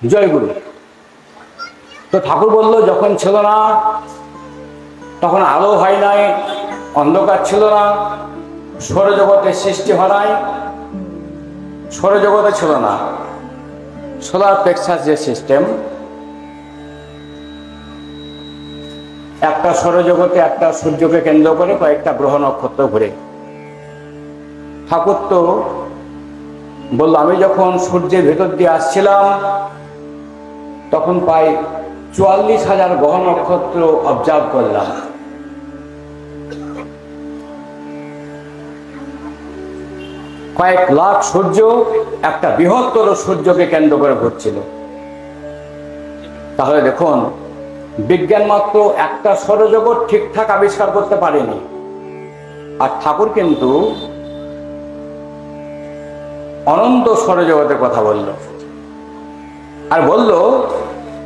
জয়গুরু। তো ঠাকুর বলল, যখন ছিল না তখন আলো হয় নাই, অন্ধকার ছিল না, সৌরজগতের সৃষ্টি হয় নাই, সৌরজগতে ছিল না সোলার প্লেক্সাস যে সিস্টেম, একটা সৌরজগতে একটা সূর্যকে কেন্দ্র করে কয়েকটা গ্রহ নক্ষত্র ঘুরে। ঠাকুর তো বলল, আমি যখন সূর্যের ভেতর দিয়ে আসছিলাম তখন প্রায় 44,000 গ্রহ নক্ষত্র অবজার্ভ করলাম। কয়েক লাখ সূর্য একটা বৃহত্তর সূর্যকে কেন্দ্র করে ঘুরছিল। তাহলে দেখুন, বিজ্ঞান মাত্র একটা সৌরজগৎ ঠিকঠাক আবিষ্কার করতে পারেনি, আর ঠাকুর কিন্তু অনন্ত সৌরজগতের কথা বলল। আর বলল,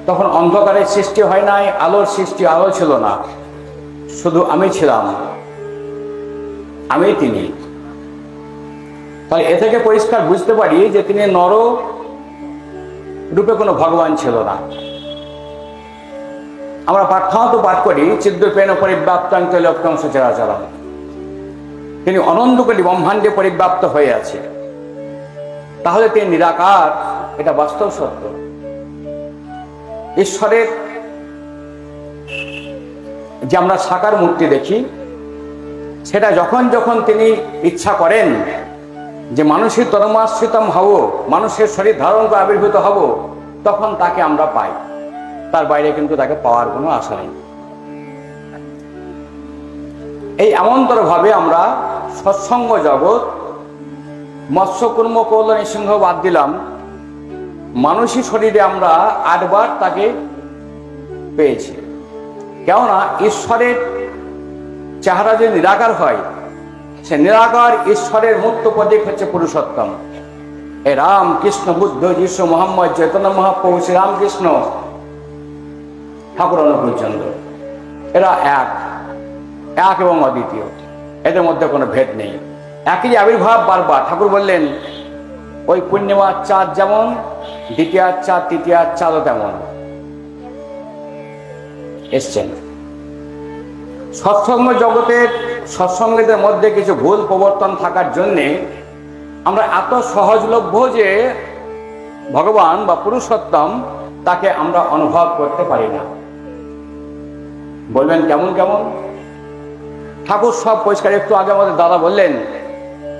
তখন অন্ধকারের সৃষ্টি হয় নাই, আলোর সৃষ্টি, আলো ছিল না, শুধু আমি ছিলাম, আমি তিনি। তাই এ থেকে পরিষ্কার বুঝতে পারি যে তিনি নর রূপে কোনো ভগবান ছিল না। আমরা পাঠ্যান্ত পাঠ করি, চিদ্রূপেণ পরিব্যাপ্তাং তৈলোক্যং সচরাচরম, তিনি অনন্ত কোটি ব্রহ্মাণ্ডে পরিব্যাপ্ত হয়ে আছে। তাহলে তিনি নিরাকার, এটা বাস্তব সত্য। ঈশ্বরের যে আমরা সাকার মূর্তি দেখি, সেটা যখন যখন তিনি ইচ্ছা করেন যে মানুষের তন্মাশ্রিতম হব, মানুষের শরীর ধারণ করে আবির্ভূত হব, তখন তাকে আমরা পাই। তার বাইরে কিন্তু তাকে পাওয়ার কোনো আশা নেই। এই এমনতর ভাবে আমরা সৎসঙ্গ জগৎ, মৎস্য কুর্ম কৌল নৃসিংহ বাদ দিলাম, মানুষই শরীরে আমরা 8 বার তাকে পেয়েছি। কেননা ঈশ্বরের চেহারা যদি নিরাকার হয়, সে নিরাকার ঈশ্বরের মূর্ত প্রতীক হচ্ছে পুরুষোত্তম। এ রাম, কৃষ্ণ, বুদ্ধ, যিশু, মোহাম্মদ, চৈতন্য মহাপ্রভু, শ্রীরামকৃষ্ণ, ঠাকুর অনুকূলচন্দ্র, এরা এক এবং অদ্বিতীয়, এদের মধ্যে কোনো ভেদ নেই। একই আবির্ভাব বারবার। ঠাকুর বললেন, ওই পূর্ণিমার চাঁদ যেমন, দ্বিতীয়ার চাঁদ, তৃতীয়ার চাঁদও তেমন এসছেন। সৎসঙ্গ জগতের সৎসঙ্গীদের মধ্যে কিছু ভুল প্রবর্তন থাকার জন্যে আমরা এত সহজলভ্য যে ভগবান বা পুরুষোত্তম তাকে আমরা অনুভব করতে পারি না। বলবেন কেমন কেমন? ঠাকুর সব পরিষ্কার। একটু আগে আমাদের দাদা বললেন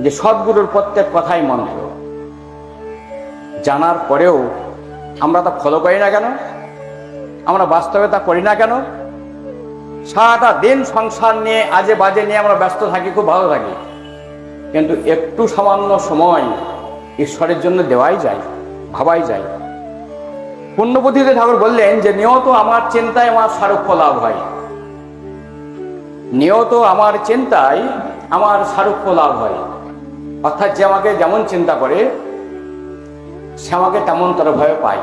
যে সদ্গুরুর প্রত্যেক কথাই মন্ত্র। জানার পরেও আমরা তা ফলো করি না কেন? আমরা বাস্তবে তা করি না কেন? সারাটা দিন সংসার নিয়ে, আজে বাজে নিয়ে আমরা ব্যস্ত থাকি, খুব ভালো থাকি, কিন্তু একটু সামান্য সময় ঈশ্বরের জন্য দেওয়াই যায়, ভাবাই যায়। পুণ্যপুঁথিতে ঠাকুর বললেন যে নিয়ত আমার চিন্তায় আমার সারুক্য লাভ হয়। নিয়ত আমার চিন্তায় আমার সারুক্য লাভ হয়, অর্থাৎ যে আমাকে যেমন চিন্তা করে সে আমাকে তেমনতর ভাবে পায়।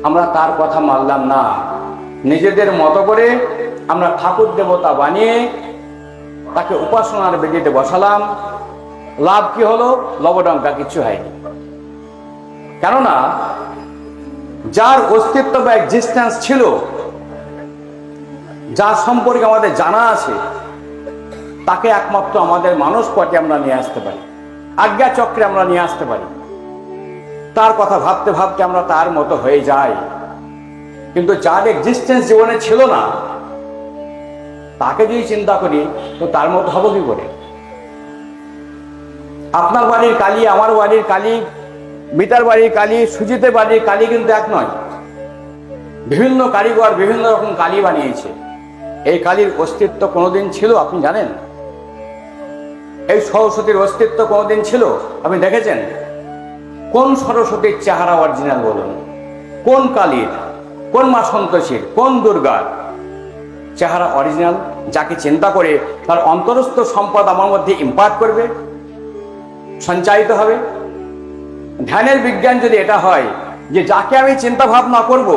আমরা তার কথা মানলাম না, নিজেদের মতো করে আমরা ঠাকুর দেবতা বানিয়ে তাকে উপাসনার বেদিতে বসালাম। লাভ কি হলো? লবডঙ্কা, কিছু হয়নি। কেননা যার অস্তিত্ব বা এক্সিস্টেন্স ছিল, যার সম্পর্কে আমাদের জানা আছে, তাকে একমাত্র আমাদের মানস পথে আমরা নিয়ে আসতে পারি, আজ্ঞা চক্রে আমরা নিয়ে আসতে পারি। তার কথা ভাবতে ভাবতে আমরা তার মতো হয়ে যাই, কিন্তু যার এক্সিস্টেন্স জীবনে ছিল না, তাকে যদি চিন্তা করি তো তার মতো হবো কি করে? আপনার বাড়ির কালী, আমার বাড়ির কালী, মিতার বাড়ির কালী, সুজিতের বাড়ির কালী কিন্তু এক নয়। বিভিন্ন কারিগর বিভিন্ন রকম কালী বানিয়েছে। এই কালীর অস্তিত্ব কোনোদিন ছিল আপনি জানেন? এই সরস্বতীর অস্তিত্ব কোনোদিন ছিল আপনি দেখেছেন? কোন সরস্বতীর চেহারা অরিজিনাল বলুন? কোন কালীর, কোন মা সন্তোষীর, কোন দুর্গার চেহারা অরিজিনাল, যাকে চিন্তা করে তার অন্তরস্থ সম্পদ আমার মধ্যে ইম্পার্ট করবে, সঞ্চারিত হবে? ধ্যানের বিজ্ঞান যদি এটা হয় যে যাকে আমি চিন্তা ভাবনা করব,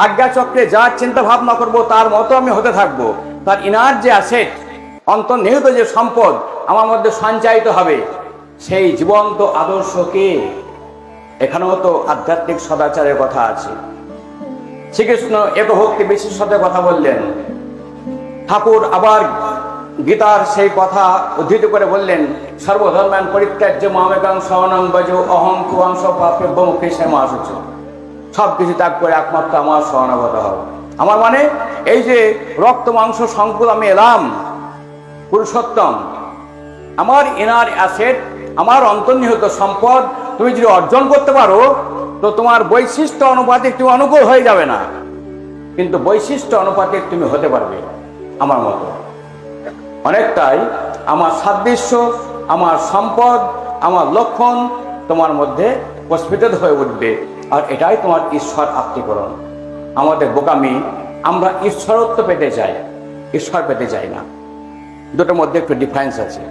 আজ্ঞাচক্রে যার চিন্তা ভাবনা করব তার মতো আমি হতে থাকবো, তার ইনার যে অ্যাসেট, অন্তর্নিহিত যে সম্পদ আমার মধ্যে সঞ্চারিত হবে, সেই জীবন্ত আদর্শকে এখানেও তো আধ্যাত্মিক সদাচারের কথা আছে। শ্রীকৃষ্ণ একভক্তি বিশেষতার কথা বললেন। ঠাকুর আবার গীতার সেই কথা উদ্ধৃত করে বললেন, সর্বধর্মান পরিত্যাজ্য মামেকাং শরণং ভজ অহং কুয়াংশ পাপেভ্য মুখে শ্যামাসুচ। সব কিছু ত্যাগ করে একমাত্র আমার শরণাগত হবে। আমার মানে এই যে রক্ত মাংস সংকুল আমি এলাম, পুরুষোত্তম, আমার ইনার অ্যাসেট, আমার অন্তর্নিহিত সম্পদ তুমি যদি অর্জন করতে পারো তো তোমার বৈশিষ্ট্য অনুপাতিক তুমি অনুকূল হয়ে যাবে না, কিন্তু বৈশিষ্ট্য অনুপাতিক তুমি হতে পারবে আমার মতো। অনেকটাই আমার সাদৃশ্য, আমার সম্পদ, আমার লক্ষণ তোমার মধ্যে প্রস্ফুটিত হয়ে উঠবে, আর এটাই তোমার ঈশ্বর আত্মীকরণ। আমাদের বোকামি, আমরা ঈশ্বরত্ব পেতে চাই, ঈশ্বর পেতে চাই না। দুটোর মধ্যে একটু ডিফারেন্স আছে।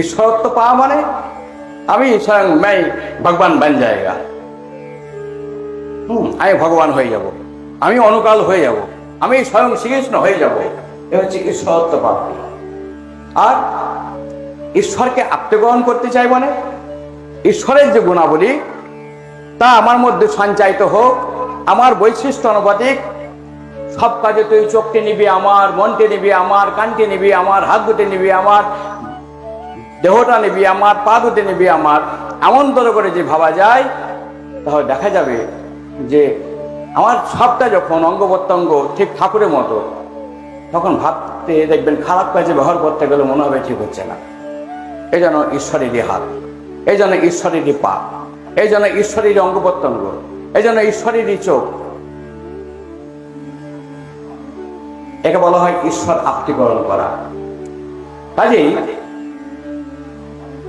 ঈশ্বরত্ব পাওয়া মানে আমি স্বয়ং मैं ভগবান बन जाएगा, আমি ভগবান হয়ে যাব, আমি অনুকাল হয়ে যাব, আমি স্বয়ং শ্রীকৃষ্ণ হয়ে যাব, এ হচ্ছে ঈশ্বরত্ব প্রাপ্তি। আর ঈশ্বরকে আত্মগ্রহণ করতে চাই মানে ঈশ্বরের যে গুণাবলী তা আমার মধ্যে সঞ্চারিত হোক, আমার বৈশিষ্ট্য অনুপাতিক। সব কাজে তুই চোখকে নিবি আমার, মনকে নিবি আমার, কানকে নিবি আমার, হাত দুটে নিবি আমার, দেহটা নিবি আমার, পা দুটে নিবি আমার, এমন তর করে যে ভাবা যায়, তাহলে দেখা যাবে যে আমার সবটা যখন অঙ্গ প্রত্যঙ্গ ঠিক ঠাকুরের মতো, তখন ভাবতে দেখবেন খারাপ কাজে ব্যবহার করতে গেলে মনে হবে ঠিক হচ্ছে না। এই জন্য ঈশ্বরেরই হাত, এই জন্য ঈশ্বরেরই পা, এই জন্য ঈশ্বরেরই অঙ্গ প্রত্যঙ্গ, এই জন্য ঈশ্বরেরই চোখ। একে বলা হয় ঈশ্বর আত্মীকরণ করা। কাজেই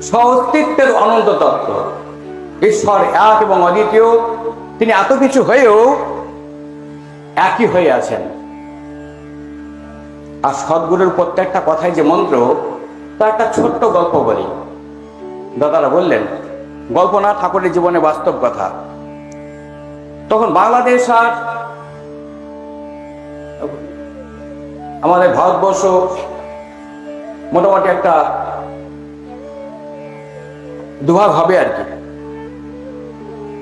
স্ব-অস্তিত্বের অনন্ত তত্ত্ব, ঈশ্বর এক এবং অদ্বিতীয়, তিনি এত কিছু হয়েও একই হয়ে আছেন। আর সদ্গুরুর প্রত্যেকটা কথাই যে মন্ত্র, তার একটা ছোট্ট গল্প বলি। দাদারা বললেন গল্প না, ঠাকুরের জীবনে বাস্তব কথা। তখন বাংলাদেশ আর আমাদের ভারতবর্ষ মোটামুটি একটা দুভাগ হবে আর কি।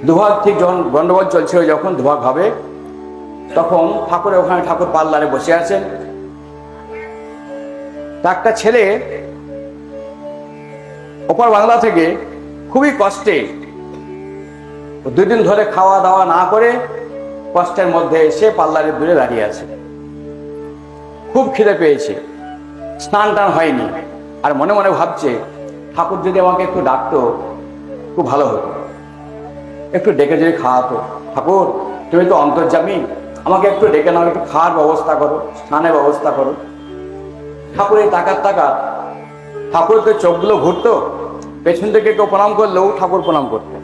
দুভাগ ঠিক যখন গন্ডগোল চলছিল, যখন দুভাগ হবে, তখন ঠাকুরের ওখানে ঠাকুর পাল্লারে বসে আছেন। একটা ছেলে ওপর বাংলা থেকে খুবই কষ্টে, 2 দিন ধরে খাওয়া দাওয়া না করে কষ্টের মধ্যে এসে পাল্লারে দূরে দাঁড়িয়ে আছে। খুব খিদে পেয়েছে, স্নান টান হয়নি, আর মনে মনে ভাবছে ঠাকুর যদি আমাকে একটু ডাকতো খুব ভালো হতো, একটু ডেকে যদি খাওয়াতো। ঠাকুর তুমি তো অন্তর্যামী, আমাকে একটু ডেকে নাও, একটু খাওয়ার ব্যবস্থা করো, স্নানের ব্যবস্থা করো। ঠাকুরের তাকাত ঠাকুরের তো চোখগুলো ঘুরতো, পেছন থেকে কেউ প্রণাম করলেও ঠাকুর প্রণাম করতেন।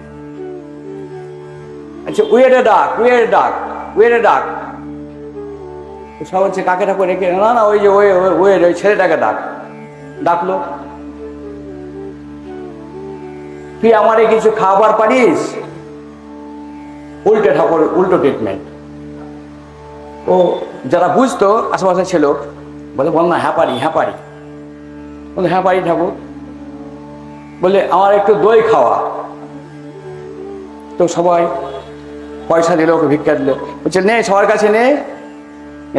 আচ্ছা উইয়ারে ডাক, উইয়ারে ডাক, উইয়ারে ডাক। সব হচ্ছে কাকে ঠাকুর রেখে, না না ওই যে ওই ছেলেটাকে ডাকলো। তুই আমারে কিছু খাবার পারিস? উল্টে ঠাকুর, উল্টো ট্রিটমেন্ট। ও যারা বুঝতো আশেপাশে ছিল বলে, বল না হ্যাঁ পারি, হ্যাঁ পারি। বলে হ্যাঁ পারি ঠাকুর। বলে আমার একটু দই খাওয়া। তো সবাই পয়সা দিল, ওকে ভিক্ষা দিল। বলছে নে, সবার কাছে নে,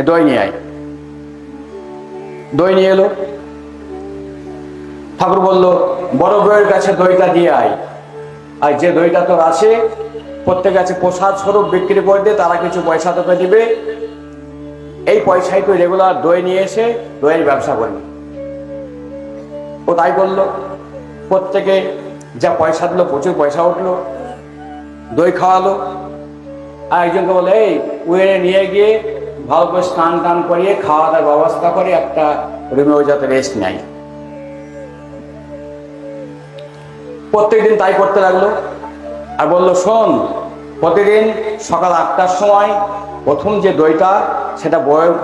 দই নিয়ে আয়। দই নিয়ে এলো। ঠাকুর বলল বড় বউয়ের কাছে দইটা দিয়ে আয়, আর যে দইটা তোর আছে প্রত্যেক কাছে প্রসাদ স্বরূপ বিক্রি করে দে, তারা কিছু পয়সা তোকে দিবে। এই পয়সায় তুই রেগুলার দই নিয়ে এসে দইয়ের ব্যবসা করবি। ও তাই করলো। প্রত্যেকে যা পয়সা দিল, প্রচুর পয়সা উঠলো, দই খাওয়ালো। আর একজনকে বলে এই উয়েরে নিয়ে গিয়ে ভালো করে স্নান টান করিয়ে খাওয়া দাওয়ার ব্যবস্থা করে একটা রুমেও যাতে রেস্ট নেয়। প্রত্যেকদিন তাই করতে লাগলো। আর বললো শোন, প্রতিদিন সকাল 8টার সময় প্রথম যে দইটা সেটা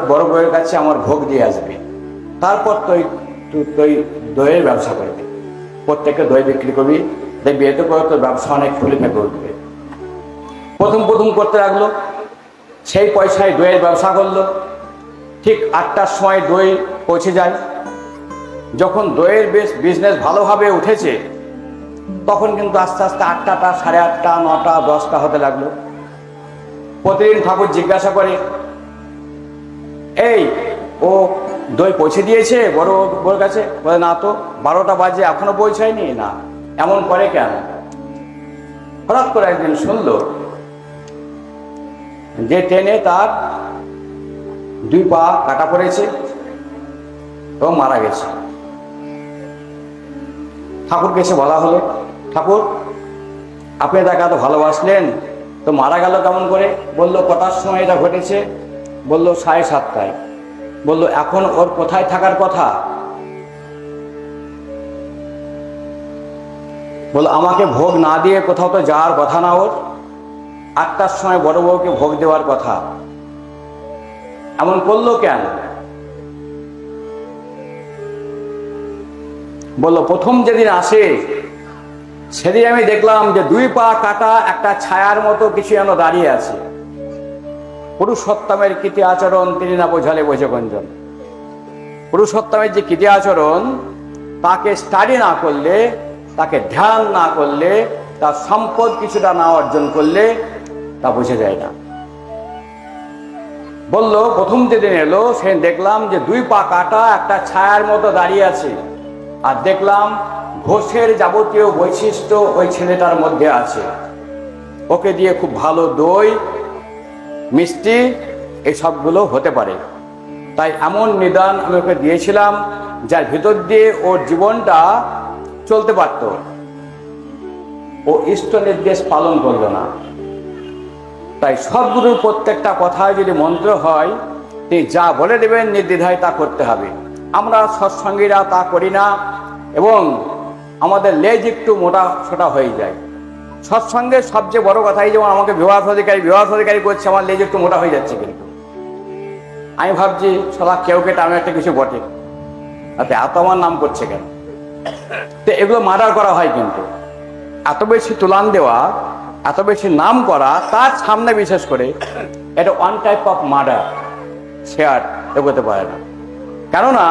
বড় বউয়ের কাছে আমার ভোগ দিয়ে আসবে, তারপর তুই দইয়ের ব্যবসা করবি, প্রত্যেককে দই বিক্রি করবি, দেখবি এতে করে তোর ব্যবসা অনেক ফুলে ফেঁপে উঠবে। প্রথম করতে লাগলো। সেই পয়সায় দইয়ের ব্যবসা করলো। ঠিক 8টার সময় দই পৌঁছে যায়। যখন দইয়ের বিজনেস ভালোভাবে উঠেছে, তখন কিন্তু আস্তে আস্তে 8টা, 8:30, 9টা, 10টা হতে লাগলো। প্রতিদিন ঠাকুর জিজ্ঞাসা করে, এই ও দই পৌঁছে দিয়েছে বড় কাছে? বলে না তো, 12টা বাজে এখনো পৌঁছায়নি। না, এমন করে কেন? হঠাৎ করে একদিন শুনলো যে ট্রেনে তার 2 পা কাটা পড়েছে এবং মারা গেছে। ঠাকুরকে এসে বলা হলো, ঠাকুর আপনি তাকে এত ভালোবাসলেন, তো মারা গেল কেমন করে? বললো কটার সময় এটা ঘটেছে? বললো 7:30টায়। বললো এখন ওর কোথায় থাকার কথা? বললো আমাকে ভোগ না দিয়ে কোথাও তো যাওয়ার কথা না ওর, 8টার সময় বড় বউকে ভোগ দেওয়ার কথা, এমন করলো কেন? বললো প্রথম যেদিন আসে সেদিন আমি দেখলাম যে 2 পা কাটা একটা ছায়ার মতো কিছু যেন দাঁড়িয়ে আছে। পুরুষোত্তমের কীর্তি আচরণ তিনি না বোঝালে বোঝে কোনজন। পুরুষোত্তমের যে কীর্তি আচরণ, তাকে স্টাডি না করলে, তাকে ধ্যান না করলে, তার সম্পদ কিছুটা না অর্জন করলে তা বোঝা যায় না। বললো প্রথম যেদিন এলো সেদিন দেখলাম যে 2 পা কাটা একটা ছায়ার মতো দাঁড়িয়ে আছে, আর দেখলাম ঘোষের যাবতীয় বৈশিষ্ট্য ওই ছেলেটার মধ্যে আছে। ওকে দিয়ে খুব ভালো দই, মিষ্টি এসবগুলো হতে পারে। তাই এমন নিদান আমি ওকে দিয়েছিলাম যার ভিতর দিয়ে ওর জীবনটা চলতে পারত। ও ইষ্ট নির্দেশ পালন করলো না। তাই সদ্গুরুর প্রত্যেকটা কথায় যদি মন্ত্র হয়, তিনি যা বলে দেবেন নির্দ্বিধায় তা করতে হবে। আমরা সৎসঙ্গীরা তা করি না এবং আমাদের লেজ একটু মোটা সোটা হয়ে যায়। সৎসঙ্গের সবচেয়ে বড় কথাই যেমন আমাকে বিবাহ অধিকারী করছে, আমার লেজ একটু মোটা হয়ে যাচ্ছে। কিন্তু আমি ভাবছি সদা কেউ কেটে আমি একটা কিছু বটে, এত আমার নাম করছে কেন? তো এগুলো মার্ডার করা হয়। কিন্তু এত বেশি তুলান দেওয়া, এত বেশি নাম করা, তার সামনে বিশেষ করে এটা ওয়ান টাইপ অফ মার্ডার, সে আর এগোতে পারে না। কেননা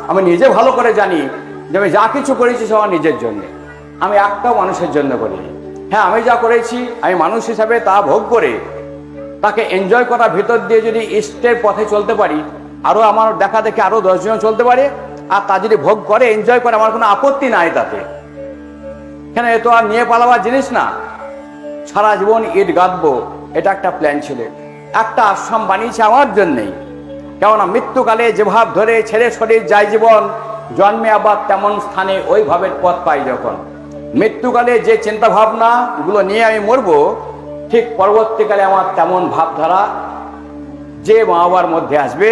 আমি নিজে ভালো করে জানি যে আমি যা কিছু করেছি সব আমার নিজের জন্য, আমি একটাও মানুষের জন্য করিনি। হ্যাঁ, আমি যা করেছি আমি মানুষ হিসাবে তা ভোগ করে তাকে এনজয় করার ভিতর দিয়ে যদি ইষ্টের পথে চলতে পারি, আরও আমার দেখা দেখে আরও 10 জন চলতে পারে, আর তা যদি ভোগ করে এনজয় করে, আমার কোনো আপত্তি নাই তাতে। কেন, এ তো আর নিয়ে পালাবার জিনিস না। সারা জীবন ইট গাঁথবো, এটা একটা প্ল্যান ছিল। একটা আশ্রম বানিয়েছে আমার জন্যেই। কেননা মৃত্যুকালে যে ভাব ধরে ছেড়ে শরীর যায় জীবন, জন্মে আবার তেমন স্থানে ওই ভাবের পথ পাই যখন। মৃত্যুকালে যে চিন্তা ভাবনা গুলো নিয়ে আমি মরবো, ঠিক পরবর্তীকালে আমার তেমন ভাবধারা যে মা বাবার মধ্যে আসবে,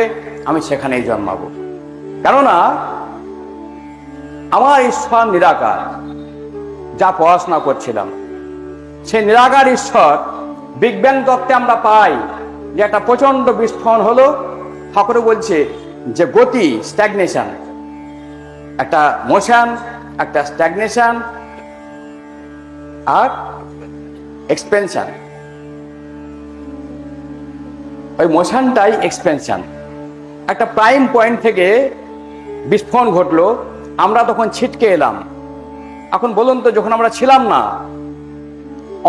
আমি সেখানেই জন্মাবো। কেননা আমার ঈশ্বর নিরাকার। যা পড়াশোনা করছিলাম সে নিরাকার ঈশ্বর বিগ ব্যাং তত্ত্বে আমরা পাই যে একটা প্রচন্ড বিস্ফোরণ হলো। ঠাকুর বলছে যে গতি, স্ট্যাগনেশন, একটা মোশন, একটা স্ট্যাগনেশন আর এক্সপেনশন। ওই মোশনটাই এক্সপেনশন। একটা প্রাইম পয়েন্ট থেকে বিস্ফোরণ ঘটলো, আমরা তখন ছিটকে এলাম। এখন বলুন তো, যখন আমরা ছিলাম না,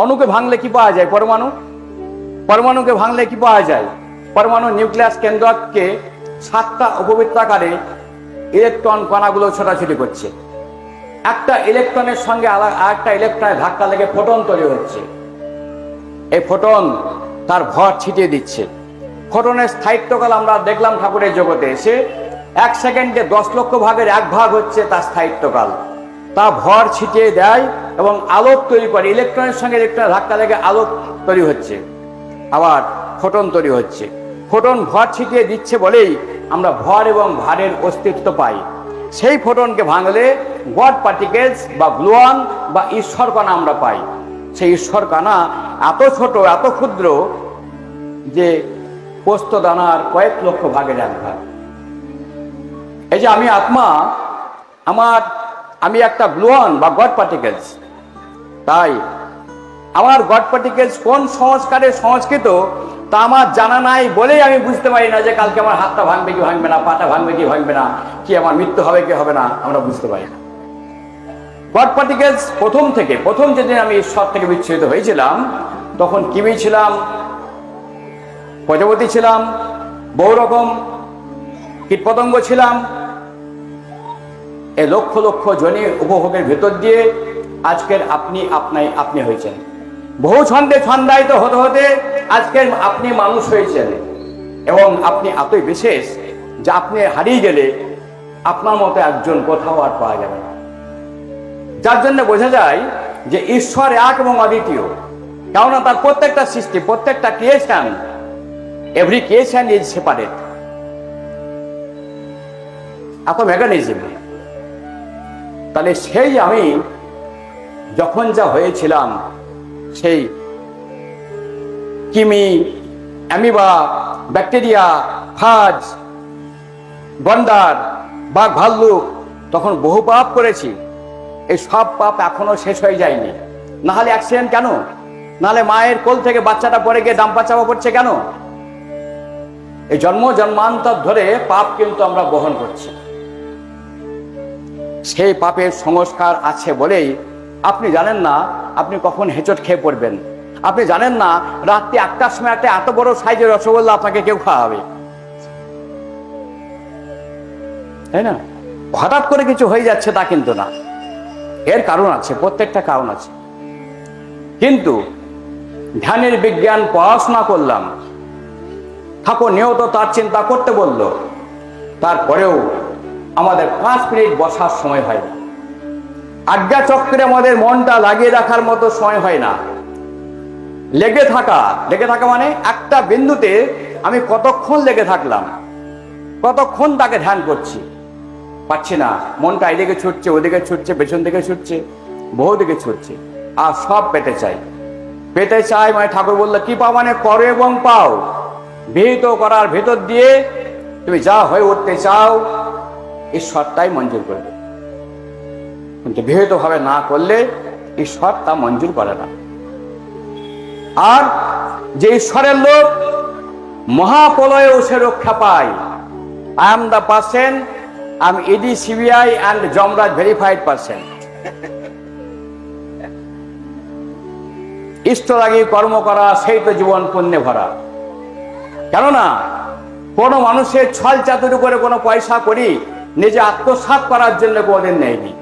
অণুকে ভাঙলে কি পাওয়া যায়? পরমাণু। পরমাণুকে ভাঙলে কি পাওয়া যায়? পরমাণু নিউক্লিয়াস কেন্দ্রকে 7টা অপবৃত্তাকারে ইলেকট্রন কণাগুলো ছোটাছুটি করছে। একটা ইলেকট্রনের সঙ্গে আরেকটা ইলেকট্রনের ধাক্কা লেগে ফোটন তৈরি হচ্ছে। এই ফোটন তার ভর ছিটিয়ে দিচ্ছে। ফোটনের স্থায়িত্বকাল আমরা দেখলাম ঠাকুরের জগতে এসে, 1 সেকেন্ডে 10 লক্ষ ভাগের 1 ভাগ হচ্ছে তার স্থায়িত্বকাল। তা ভর ছিটিয়ে দেয় এবং আলোক তৈরি করে। ইলেকট্রনের সঙ্গে ইলেকট্রনের ধাক্কা লেগে আলোক তৈরি হচ্ছে, আবার ফোটন তৈরি হচ্ছে। ফোটন ভর ছিটিয়ে দিচ্ছে বলেই আমরা ভর এবং ভারের অস্তিত্ব পাই। সেই ফোটনকে ভাঙলে গড পার্টিকেলস বা গ্লুয়ন বা ঈশ্বর কণা আমরা পাই। সেই ঈশ্বর কণা এত ছোট, এত ক্ষুদ্র যে পোস্ত দানার কয়েক লক্ষ ভাগের 1 ভাগ। এই যে আমি আত্মা, আমি একটা গ্লুয়ন বা গড পার্টিকেলস। তাই আমার গড পার্টিকেলস কোন সংস্কারে সংস্কৃত তা আমার জানা নাই বলেই আমি বুঝতে পারি না যে কালকে আমার হাতটা ভাঙবে কি ভাঙবে না, পাটা ভাঙবে কি ভাঙবে না, কি আমার মৃত্যু হবে কি হবে না, আমরা বুঝতে পারি না। গড পার্টিকেলস প্রথম যেদিন আমি ঈশ্বর থেকে বিচ্ছুরিত হয়েছিলাম, তখন কিমি ছিলাম, প্রজাপতি ছিলাম, বহু রকম কীটপতঙ্গ ছিলাম। এই লক্ষ লক্ষ জনের উপভোগের ভেতর দিয়ে আজকের আপনি হয়েছেন। বহু ছন্দে ছন্দায়িত হতে হতে আজকের আপনি মানুষ হয়েছেন, এবং আপনি এতই বিশেষ যে আপনি হারিয়ে গেলে আপনার মতো একজন কোথাও আর পাওয়া যাবে না। যার জন্য বোঝা যায় যে ঈশ্বর এক এবং অদ্বিতীয়, কেননা তার প্রত্যেকটা সৃষ্টি, প্রত্যেকটা creation, every creation is separate. এত মেকানিজম। তাহলে সেই আমি যখন যা হয়েছিলাম, সেই কিমি, অ্যামিবা, ব্যাকটেরিয়া, ফাজ, গন্ডার, বাঘ, ভাল্লুক, তখন বহু পাপ করেছি। এই সব পাপ এখনো শেষ হয়ে যায়নি। নাহলে অ্যাক্সিডেন্ট কেন? নাহলে মায়ের কোল থেকে বাচ্চাটা পড়ে গিয়ে ডাম্পা চাপা পড়ছে কেন? এই জন্মান্তর ধরে পাপ কিন্তু আমরা বহন করছি। সেই পাপের সংস্কার আছে বলেই আপনি জানেন না আপনি কখন হেঁচট খেয়ে পড়বেন। আপনি জানেন না রাত্রি 1টার সময় একটা এত বড় সাইজের রসগোল্লা আপনাকে কেউ খাওয়াবে, তাই না? হঠাৎ করে কিছু হয়ে যাচ্ছে তা কিন্তু না, এর কারণ আছে, প্রত্যেকটা কারণ আছে। কিন্তু ধ্যানের বিজ্ঞান পড়াশোনা করলাম, ঠাকুর নিয়ত তার চিন্তা করতে বলল, তারপরেও আমাদের 5 মিনিট বসার সময় হয় না। আজ্ঞা চক্রে আমাদের মনটা লাগিয়ে রাখার মতো সময় হয় না। লেগে থাকা মানে একটা বিন্দুতে আমি কতক্ষণ লেগে থাকলাম, কতক্ষণ তাকে ধ্যান করছি, পাচ্ছি না। মনটা এদিকে ছুটছে, ওদিকে ছুটছে, পেছন দিকে ছুটছে, বহু দিকে ছুটছে, আর সব পেতে চাই। মানে ঠাকুর বললো কি পাও? মানে করো এবং পাও। বিহিত করার ভেতর দিয়ে তুমি যা হয়ে উঠতে চাও ঈশ্বর তাই মঞ্জুর করবে, কিন্তু বিহিত ভাবে না করলে ঈশ্বর তা মঞ্জুর করে না। আর যে ঈশ্বরের লোক মহাপ্রলয়েও সে রক্ষা পায়। I am the person, I am ED, CBI and Yamraj verified person. ইষ্ট লাগি কর্ম করা, সেই তো জীবন পুণ্যে ভরা। কেননা কোনো মানুষের ছল চাতুরি করে কোনো পয়সা করি নিজে আত্মসাৎ করার জন্য কোনদিন নেয়নি।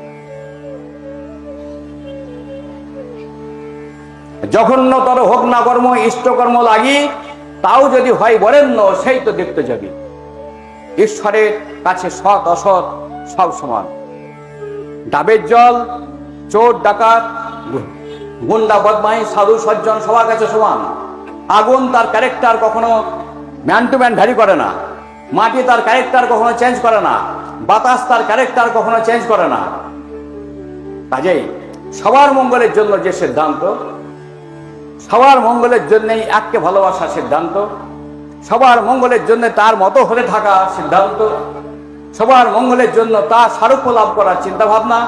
জঘন্যতর হোক না কর্ম, ইষ্টকর্ম লাগি, তাও যদি হয় বরেণ্য, সেই তো দীপ্তযোগী। ঈশ্বরের কাছে সৎ অসৎ সব সমান। ডাবের জল, চোর ডাকাত, গুন্ডা বদমাই, সাধু সজ্জন সবার কাছে সমান। আগুন তার ক্যারেক্টার কখনো ম্যান টু ম্যান ভ্যারি করে না, মাটি তার ক্যারেক্টার কখনো চেঞ্জ করে না, বাতাস তার ক্যারেক্টার কখনো চেঞ্জ করে না। কাজেই সবার মঙ্গলের জন্য যে সিদ্ধান্ত, সবার মঙ্গলের জন্যই এককে ভালোবাসার সিদ্ধান্ত, সবার মঙ্গলের জন্য তার মতো হতে থাকা সিদ্ধান্ত, সবার মঙ্গলের জন্য তার সারূপ্য লাভ করার চিন্তা ভাবনা।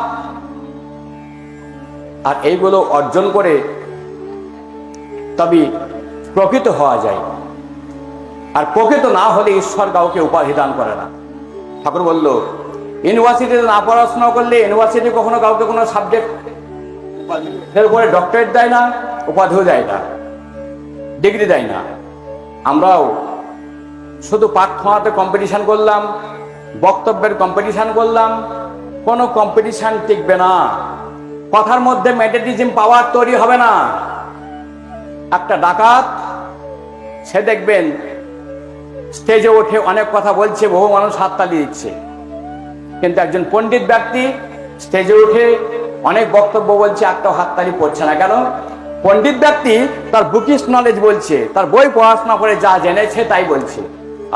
আর এইগুলো অর্জন করে তবে প্রকৃত হওয়া যায়। আর প্রকৃত না হলে ঈশ্বর কাউকে উপাধি দান করে না। ঠাকুর বলল ইউনিভার্সিটিতে না পড়াশোনা করলে ইউনিভার্সিটি কখনো কাউকে কোনো সাবজেক্ট এর উপরে ডক্টরেট দেয় না, উপাধিও দেয় না, ডিগ্রি দেয় না। আমরাও শুধু প্রার্থনাতে কম্পিটিশন করলাম, বক্তব্যের কম্পিটিশন করলাম, কোনো কম্পিটিশন টিকবে না। কথার মধ্যে ম্যাগনেটিজম পাওয়ার তৈরি হবে না। একটা ডাকাত, সে দেখবেন স্টেজে উঠে অনেক কথা বলছে, বহু মানুষ হাততালি দিচ্ছে, কিন্তু একজন পণ্ডিত ব্যক্তি স্টেজে উঠে অনেক বক্তব্য বলছে, একটাও হাততালি পড়ছে না। কেন? পণ্ডিত ব্যক্তি তার বুকিশ নলেজ বলছে, তার বই পড়াশোনা করে যা জেনেছে তাই বলছে,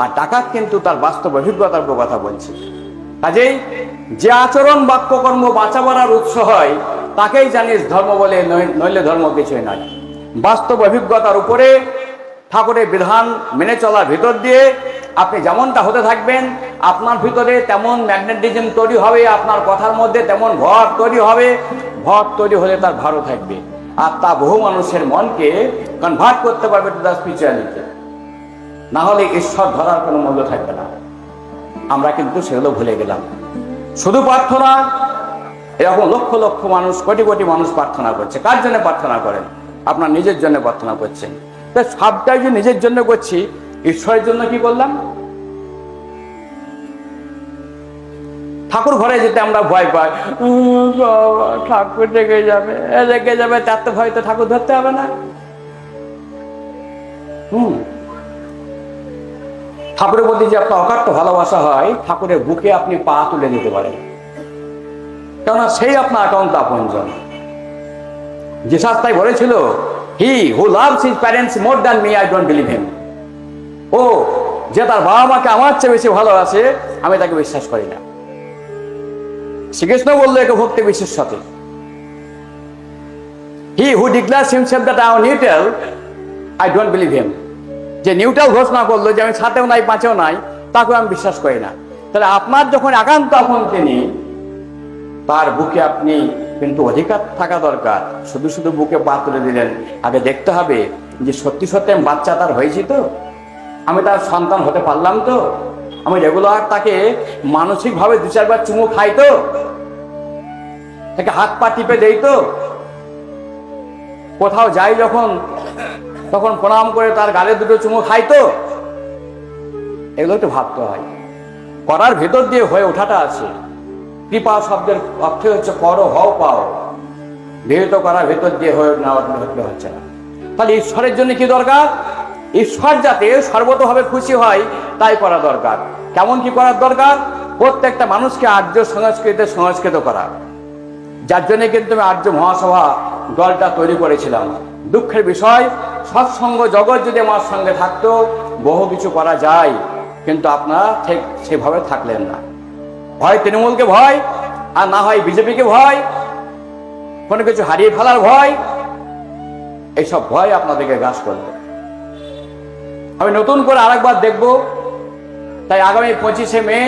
আর ডাকাত কিন্তু তার বাস্তব অভিজ্ঞতার কথা বলছে। কাজেই যে আচরণ বাক্যকর্ম বাঁচাবার উৎস হয় তাকেই জানিস ধর্ম বলে, নইলে ধর্ম কিছুই নয়। বাস্তব অভিজ্ঞতার উপরে ঠাকুরের বিধান মেনে চলার ভিতর দিয়ে আপনি যেমনটা হতে থাকবেন, আপনার ভিতরে তেমন ম্যাগনেটিজম তৈরি হবে, আপনার কথার মধ্যে তেমন ভর তৈরি হবে। ভর তৈরি হলে তার ভারও থাকবে, আর তা বহু মানুষের মনকে কনভার্ট করতে পারবে টু দ্য স্পিরিচুয়ালিটি। না হলে ঈশ্বর ধরার কোনো মূল্য থাকবে না। আমরা কিন্তু সেগুলো ভুলে গেলাম। শুধু প্রার্থনা, এরকম লক্ষ লক্ষ মানুষ, কোটি কোটি মানুষ প্রার্থনা করছে। কার জন্য প্রার্থনা করেন? আপনার নিজের জন্য প্রার্থনা করছেন। তাই সবটাই যে নিজের জন্য করছি, ঈশ্বরের জন্য কি করলাম? ঠাকুর ঘরে যেতে আমরা ভয় পাই, ঠাকুর রেগে যাবে, তার তো ভয়, তো ঠাকুর ধরতে হবে না। ঠাকুরের প্রতি যে আপনার অকাট্য ভালোবাসা হয়, ঠাকুরের বুকে আপনি পা তুলে দিতে পারেন, কেননা সেই আপনার একান্ত আপনজন। জিসাস তাই বলেছিল, he who loves his parents more than me, I don't believe him. ও যে তার বাবা মাকে আমার চেয়ে বেশি ভালোবাসে, আমি তাকে বিশ্বাস করি না। শ্রীকৃষ্ণ বললো একে ভক্তি বিশ্বাস সাথে। He who declares himself that I am neutral, I don't believe him. যে নিউট্রাল ঘোষণা করলো যে আমি সাথেও নাই পাঁচেও নাই, তাকে আমি বিশ্বাস করি না। তাহলে আপনার যখন একান্ত আপন তিনি, তার বুকে আপনি কিন্তু অধিকার থাকা দরকার। শুধু শুধু বুকে পা তুলে দিলেন, আগে দেখতে হবে যে সত্যি সত্যি আমি বাচ্চা তার হয়েছি তো, আমি তার সন্তান হতে পারলাম তো, আমি রেগুলার তাকে মানসিকভাবে 2-4 বার চুমু খাই তো, তাকে হাত পা টিপে দেই তো, কোথাও যাই যখন তখন প্রণাম করে তার গালে 2টো চুমু খাই তো। এগুলো একটু ভাবতে হয়। করার ভেতর দিয়ে হয়ে ওঠাটা আছে। কৃপা শব্দের অর্থ হচ্ছে করো, হও, পাও। বিহিত করার ভেতর দিয়ে হয়ে না উঠলে হচ্ছে না। তাহলে ঈশ্বরের জন্য কি দরকার? ঈশ্বর যাতে সর্বতভাবে খুশি হয় তাই করা দরকার। কেমন কি করার দরকার? প্রত্যেকটা মানুষকে আর্য সংস্কৃতিতে সংস্কৃত করা। যার জন্য কিন্তু আমি আর্য মহাসভা দলটা তৈরি করেছিলাম। দুঃখের বিষয়, সৎসঙ্গ জগৎ যদি আমার সঙ্গে থাকতো, বহু কিছু করা যায়, কিন্তু আপনারা ঠিক সেভাবে থাকলেন না। হয় তৃণমূলকে ভয়, আর না হয় বিজেপিকে ভয়, কোনো কিছু হারিয়ে ফেলার ভয়। এইসব ভয় আপনাদেরকে গ্রাস করবে। আমি নতুন করে আরেকবার দেখব। তাই আগামী 25শে মে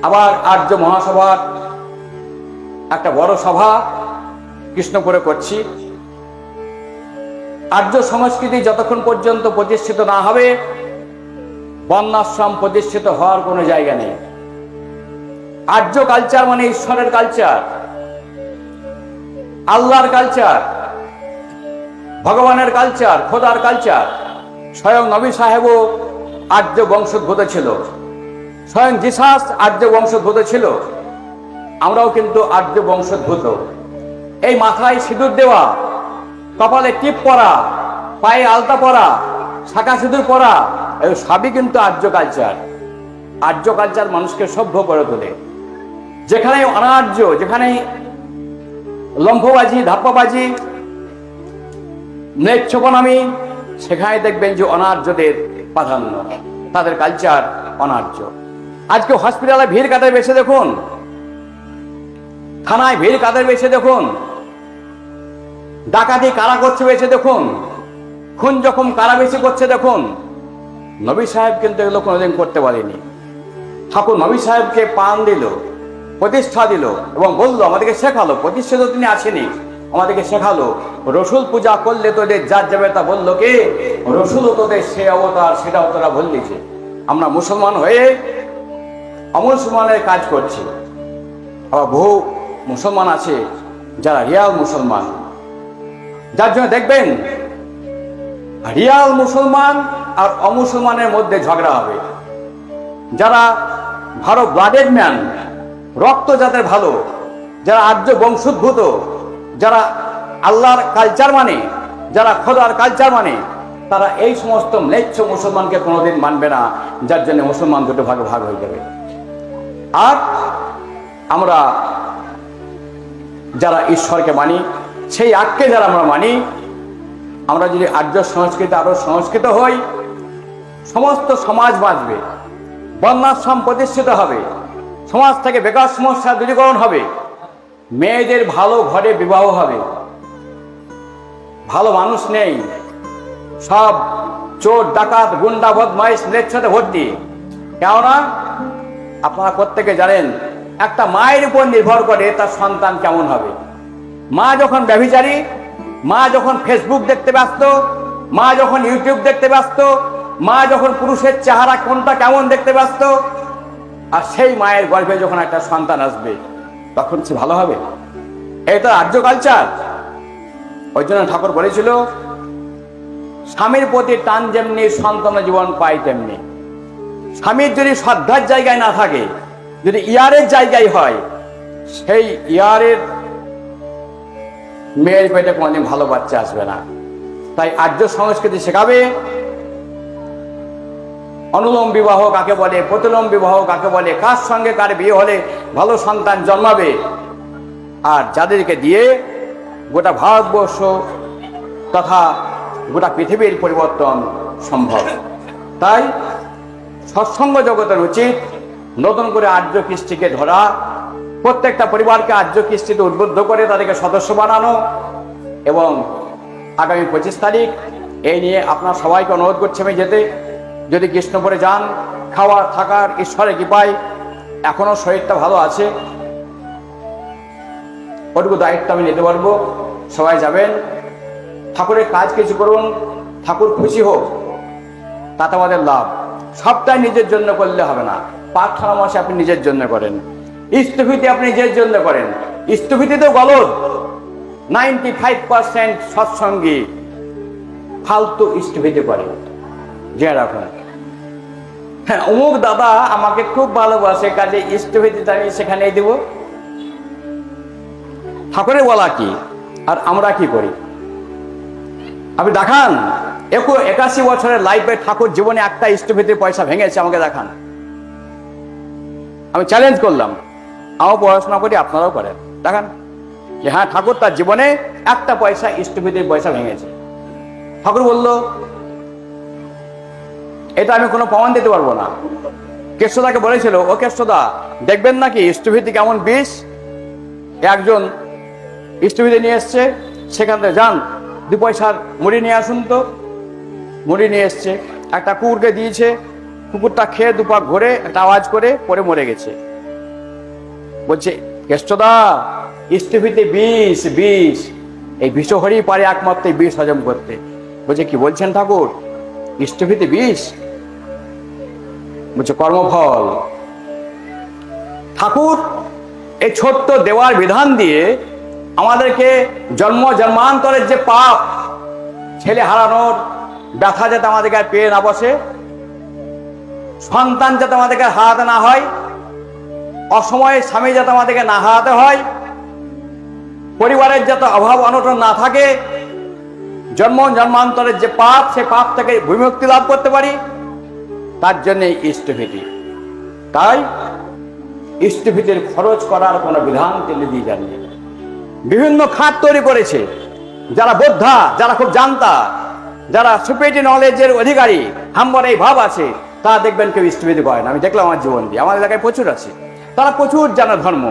আবার আর্য মহাসভার একটা বড় সভা কৃষ্ণপুরে করছি। আর্য সংস্কৃতি যতক্ষণ পর্যন্ত প্রতিষ্ঠিত না হবে, বর্ণাশ্রম প্রতিষ্ঠিত হওয়ার কোনো জায়গা নেই। আর্য কালচার মানে ঈশ্বরের কালচার, আল্লাহর কালচার, ভগবানের কালচার, খোদার কালচার। স্বয়ং নবী সাহেবও আর্য বংশোদ্ভূত ছিল, স্বয়ং জিসাস আর্য বংশোদ্ভূত ছিল। আমরাও কিন্তু আর্য বংশোদ্ভূত। এই মাথায় সিঁদুর দেওয়া, কপালে টিপ পরা, পায়ে আলতা পরা, শাখা সিঁদুর পরা, এই সবই কিন্তু আর্য কালচার। আর্য কালচার মানুষকে সভ্য করে তোলে। যেখানে অনার্য, যেখানে লম্ফবাজি, ধাপ্পাবাজি, ম্লেচ্ছপনামি, সেখানে দেখবেন যে অনার্যদের প্রাধান্য, তাদের কালচার অনার্য। আজকে হসপিটালে ভিড় কাদের বেশি দেখুন, থানায় ভিড় কাদের বেশি দেখুন, ডাকাতি কারা করছে বেশি দেখুন, খুন যখন কারা বেশি করছে দেখুন। নবী সাহেব কিন্তু এগুলো কোনোদিন করতে পারেনি। ঠাকুর নবী সাহেবকে পান দিল, প্রতিষ্ঠা দিল এবং বললো, আমাদেরকে শেখালো। প্রতিষ্ঠিত তিনি আসেনি, আমাদেরকে শেখালো রসুল পূজা করলে তোদের যার যাবে তা বললো কে? রসুল তোদের সে অবতার, সেটাও তোরা বললিছে। আমরা মুসলমান হয়ে অমুসলমানের কাজ করছি। আবার বহু মুসলমান আছে যারা রিয়াল মুসলমান, যার জন্য দেখবেন রিয়াল মুসলমান আর অমুসলমানের মধ্যে ঝগড়া হবে। যারা ভালো ব্লাডেড ম্যান, রক্ত যাদের ভালো, যারা আর্য বংশোদ্ভূত, যারা আল্লাহর কালচার মানে, যারা খোদার কালচার মানে, তারা এই সমস্ত ম্লেচ্ছ মুসলমানকে কোনোদিন মানবে না, যার জন্য মুসলমান দুটো ভাগে ভাগ হয়ে যাবে। আর আমরা যারা ঈশ্বরকে মানি, সেই আঁককে যারা আমরা মানি, আমরা যদি আর্য সংস্কৃতি আরো সংস্কৃত হই, সমস্ত সমাজ বাঁচবে, বর্ণাশ্রম প্রতিষ্ঠিত হবে, সমাজ থেকে বেকার সমস্যা দূরীকরণ হবে, মেয়েদের ভালো ঘরে বিবাহ হবে। ভালো মানুষ নেই, সব চোর, ডাকাত, গুন্ডা, বদমাইশ, ম্লেচ্ছতে ভর্তি। কেননা আপনারা প্রত্যেকে জানেন, একটা মায়ের উপর নির্ভর করে তার সন্তান কেমন হবে। মা যখন ব্যভিচারী, মা যখন ফেসবুক দেখতে ব্যস্ত, মা যখন ইউটিউব দেখতে ব্যস্ত, মা যখন পুরুষের চেহারা কোনটা কেমন দেখতে ব্যস্ত, আর সেই মায়ের গর্ভে যখন একটা সন্তান আসবে, তখন সে ভালো হবে? এটা আর্য কালচার। ওই জন্য ঠাকুর বলেছিল, স্বামীর প্রতি টান যেমনি সন্তান জীবন পায় তেমনি। স্বামীর যদি শ্রদ্ধার জায়গায় না থাকে, যদি ইয়ারের জায়গায় হয়, সেই ইয়ারের মেয়ের পেটে কোনোদিন ভালো বাচ্চা আসবে না। তাই আর্য সংস্কৃতি শেখাবে অনুলোম বিবাহ কাকে বলে, প্রতিলোম বিবাহ কাকে বলে, কার সঙ্গে কার বিয়ে হলে ভালো সন্তান জন্মাবে, আর যাদেরকে দিয়ে গোটা ভারতবর্ষ তথা গোটা পৃথিবীর পরিবর্তন সম্ভব। তাই সৎসঙ্গ জগতের উচিত নতুন করে আর্য কৃষ্টিকে ধরা, প্রত্যেকটা পরিবারকে আর্য কৃষ্টিতে উদ্বুদ্ধ করে তাদেরকে সদস্য বানানো, এবং আগামী 25 তারিখ এই নিয়ে আপনার সবাইকে অনুরোধ করছি আমি যেতে। যদি কৃষ্ণপুরে যান, খাওয়া থাকার ঈশ্বরের কৃপায় এখনো শরীরটা ভালো আছে, ওটুকু দায়িত্ব আমি নিতে পারবো। সবাই যাবেন, ঠাকুরের কাজ কিছু করুন, ঠাকুর খুশি হোক, তাতে আমাদের লাভ। সবটাই নিজের জন্য করলে হবে না। প্রার্থনা মাসে আপনি নিজের জন্য করেন, স্থুতিতে আপনি নিজের জন্য করেন। স্থুতিতেও গলদ, 95% সৎসঙ্গী ফালতু স্থুতি করে, জেনে রাখুন। হ্যাঁ, অমুক দাদা আমাকে খুব ভালোবাসে, কাজে স্থুতিতে আমি সেখানেই দেব। ঠাকুরের বলা কি, আর আমরা কি করি? আপনি দেখান 81 বছরের লাইফে ঠাকুর জীবনে একটা স্থুতির পয়সা ভেঙেছে, আমাকে দেখান। আমি চ্যালেঞ্জ করলাম, আমিও পড়াশোনা করি, আপনারাও করেন, দেখান যে হ্যাঁ ঠাকুর তার জীবনে একটা পয়সা স্থুতির পয়সা ভেঙেছে। ঠাকুর বলল, এটা আমি কোনো প্রমাণ দিতে পারবো না। কেষ্টদাকে বলেছিল, ও কেষ্টদা দেখবেন নাকি স্থুতি কেমন বিষ? একজন স্থুতি নিয়ে এসছে, সেখান থেকে যান 2 পয়সার মুড়ি নিয়ে আসুন তো। মুড়ি নিয়ে এসছে, একটা কুকুরকে দিয়েছে, কুকুরটা খেয়ে দুপাক ঘুরে একটা আওয়াজ করে পরে মরে গেছে। বলছে, কেষ্টদা স্থুতিতে বিষ, বিষ, এই বিষহরই পারে একমাত্র বিষ হজম করতে। বলছে, কি বলছেন ঠাকুর, স্থুতিতে বিষ? বলছে, কর্মফল। ঠাকুর এই ছোট্ট দেওয়ার বিধান দিয়ে আমাদেরকে জন্ম জন্মান্তরের যে পাপ, ছেলে হারানোর ব্যথা যাতে আমাদেরকে আর পেয়ে না বসে, সন্তান যাতে আমাদেরকে হারাতে না হয়, অসময়ে স্বামী যাতে আমাদেরকে না হারাতে হয়, পরিবারের যাতে অভাব অনটন না থাকে, জন্ম জন্মান্তরের যে পাপ, সে পাপ থেকে বিমুক্তি লাভ করতে পারি, তার জন্য স্থুতি। তাই স্থুতির খরচ করার কোনো বিধান তিনি দিয়ে যাননি। বিভিন্ন খাত তৈরি করেছে, যারা বোদ্ধা, যারা খুব জানতা, যারা সুপিরিয়র নলেজের অধিকারী, হাম্বর এই ভাব আছে, তারা দেখবেন কেউ স্থুতি করে না। আমি দেখলাম আমার জীবন দিয়ে, আমার এলাকায় প্রচুর আছে, তারা প্রচুর জানে ধর্ম,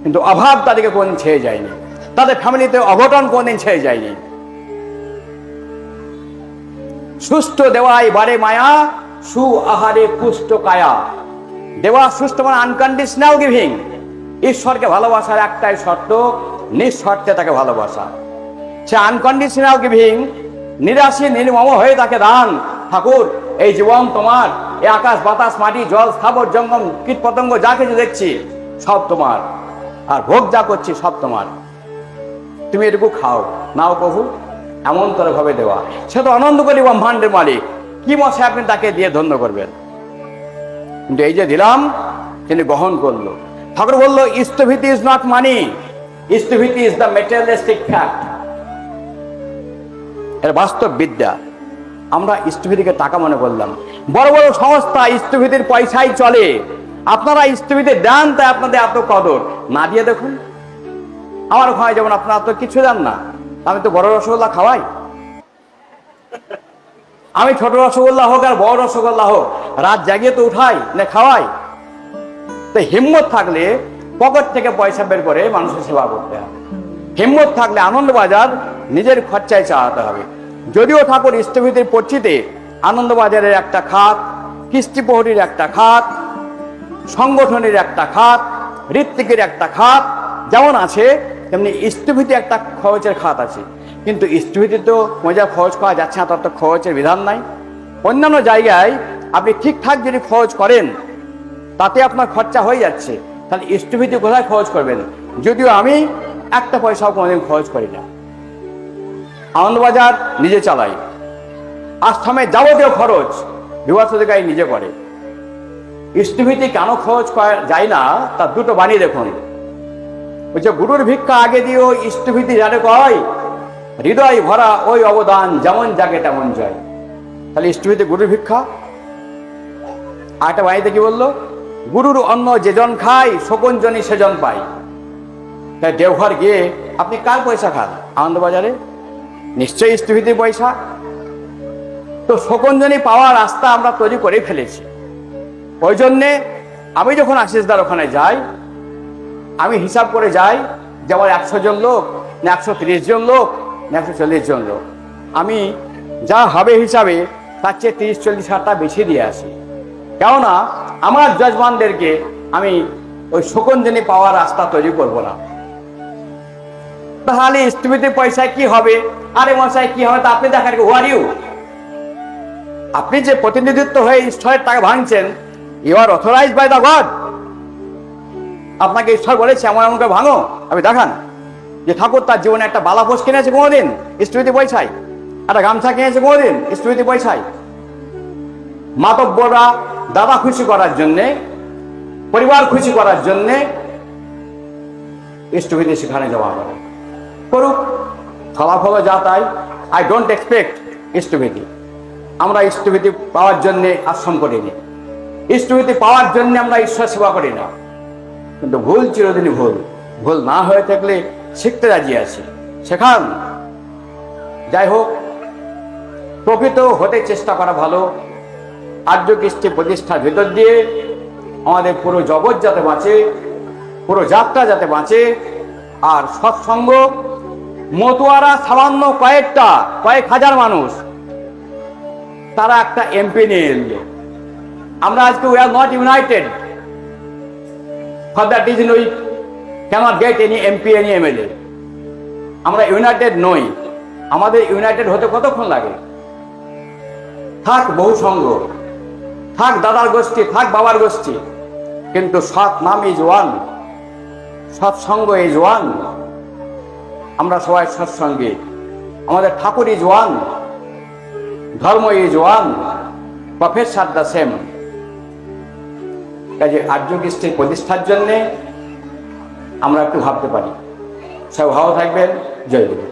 কিন্তু অভাব তাদেরকে কোনদিন ছেড়ে যায়নি, তাদের ফ্যামিলিতে অঘটন কোনদিন ছেড়ে যায়নি। সুস্থ দেওয়াই বারে মায়া, সু আহারে পুষ্ট কায়া। দেওয়া সুস্থ মানে আনকন্ডিশনাল গিভিং। ঈশ্বরকে ভালোবাসার একটাই শর্ত, নিঃশর্তে তাকে ভালোবাসা। সে আনকন্ডিশনাল গিভিং, নিরাশী নির্মম হয়ে তাকে দান। ঠাকুর এই জীবন তোমার, এই আকাশ বাতাস মাটি জল স্থাবর জঙ্গম কীট পতঙ্গ যা কিছু দেখছি সব তোমার, আর ভোগ যা করছি সব তোমার, তুমি এটুকু খাও, নাও প্রভু, এমন তরে ভাবে দেওয়া। সে তো আনন্দ করি ব্রহ্মাণ্ডের মালিক, কি মশাই আপনি তাকে দিয়ে ধন্য করবেন? কিন্তু এই যে দিলাম, তিনি গ্রহণ করলো। ঠাকুর বললো, stuti is not money, stuti is the materialistic fact. এর বাস্তব বিদ্যা। আমরা স্থুতিকে টাকা মনে করলাম। বড় বড় সংস্থা স্থুতির পয়সায় চলে। আপনারা স্থুতি দেন, তাই আপনাদের এত কদর। না দিয়ে দেখুন, আমার ভাই যেমন আপনারা তো কিছু দেন না, আমি তো বড় রসগোল্লা খাওয়াই। আমি ছোট রসগোল্লা হোক আর বড় রসগোল্লা হোক, রাত জাগিয়ে তো উঠাই না খাওয়াই। তো হিম্মত থাকলে পকেট থেকে পয়সা বের করে মানুষের সেবা করতে হবে। হিম্মত থাকলে আনন্দবাজার নিজের খরচায় চালাতে হবে। যদিও ঠাকুর স্থবিতির পরিচিতে আনন্দবাজারের একটা খাত, কৃষ্টিপ্রহরীর একটা খাত, সংগঠনের একটা খাত, ঋত্বিকের একটা খাত যেমন আছে, তেমনি স্থবিতি একটা খরচের খাত আছে। কিন্তু স্থবিতি তো মজা খরচ করা যাচ্ছে না, তার তো খরচের বিধান নাই। অন্যান্য জায়গায় আপনি ঠিকঠাক যদি খরচ করেন, তাতে আপনার খরচা হয়ে যাচ্ছে। তাহলে ইষ্টভীতি কোথায় খরচ করবেন? যদিও আমি একটা পয়সাও কোনোদিন খরচ করি না। আনন্দবাজার নিজে চালাই, আশ্রমের যাবতীয় খরচ বিভাষাধিকারী নিজে করে। ইষ্টভীতি কেন খরচ করা যায় না তার দুটো বাণী দেখুন। বলছে, গুরুর ভিক্ষা আগে দিও, ইষ্টভীতি যারে কয়, হৃদয় ভরা ওই অবদান, যেমন জাগে তেমন জয়। তাহলে ইষ্টভীতি গুরুর ভিক্ষা। আর একটা বাণীতে কি বললো? গুরুর অন্ন যেজন খায়, শকুঞ্জনী সেজন পায়। তাই দেওঘর গিয়ে আপনি কার পয়সা খান? আনন্দবাজারে নিশ্চয়ই ইষ্টভীতির পয়সা। তো শকুঞ্জনী পাওয়ার রাস্তা আমরা তৈরি করে ফেলেছি। ওই জন্যে আমি যখন আশিসদার ওখানে যাই, আমি হিসাব করে যাই যে আমার 100 জন লোক না 130 জন লোক না 140 জন লোক, আমি যা হবে হিসাবে তার চেয়ে 30-40 হাজার টাকা বেশি দিয়ে আসি। কেননা আমার যজমানদেরকে আমি ওই শকুঞ্জনী পাওয়ার রাস্তা তৈরি করব না। তাহলে ইষ্টভীতির পয়সায় কি হবে? আরে মশাই কি হবে তা আপনি দেখার হু আর ইউ? আপনি যে প্রতিনিধিত্ব হয়ে ঈশ্বরের টাকা ভাঙছেন, you are authorised by the god. আপনাকে ঈশ্বর বলেছে এমন এমন করে ভাঙো, আপনি দেখান। যে ঠাকুর তার জীবনে একটা বালাপোষ কিনেছে কোনোদিন ইষ্টভীতি পয়সায়? একটা গামছা কিনেছে কোনোদিন ইষ্টভীতি পয়সায়? মাতব্বররা দাদা খুশি করার জন্যে, পরিবার খুশি করার জন্যে ইষ্টভীতি সেখানে জমা করে। করুক, ফলাফল যা তাই। আই ডোন্ট এক্সপেক্ট ইষ্টভীতি। আমরা ইষ্টভীতি পাওয়ার জন্যে আশ্রম করিনি, ইষ্টভীতি পাওয়ার জন্য আমরা ঈশ্বর সেবা করি না। কিন্তু ভুল চিরদিনই ভুল। ভুল না হয়ে থাকলে শিখতে রাজি আছি, শেখান। যাই হোক, প্রকৃত হতে চেষ্টা করা ভালো। আর্য কৃষ্টি প্রতিষ্ঠার ভেতর দিয়ে আমাদের পুরো জগৎ যাতে বাঁচে, পুরো যাত্রা যাতে বাঁচে। আর সৎসঙ্গ, মতুয়ারা সামান্য কয়েক হাজার মানুষ, তারা একটা এমপি নিয়ে এলো। আমরা আজকে we are not united. For that reason we cannot get any MP, any MLA. আমরা ইউনাইটেড নই। আমাদের ইউনাইটেড হতে কতক্ষণ লাগে? থাক বহু সঙ্গ, থাক দাদার গোষ্ঠী, থাক বাবার গোষ্ঠী, কিন্তু সৎ নাম is one, Satsang is one. আমরা সবাই সৎসঙ্গে। আমাদের ঠাকুর ইজ ওয়ান, ধর্ম is one, prophets are the same. কাজে আর্য কৃষ্টির প্রতিষ্ঠার জন্যে আমরা একটু ভাবতে পারি। সব ভালো থাকবেন। জয় গুরু।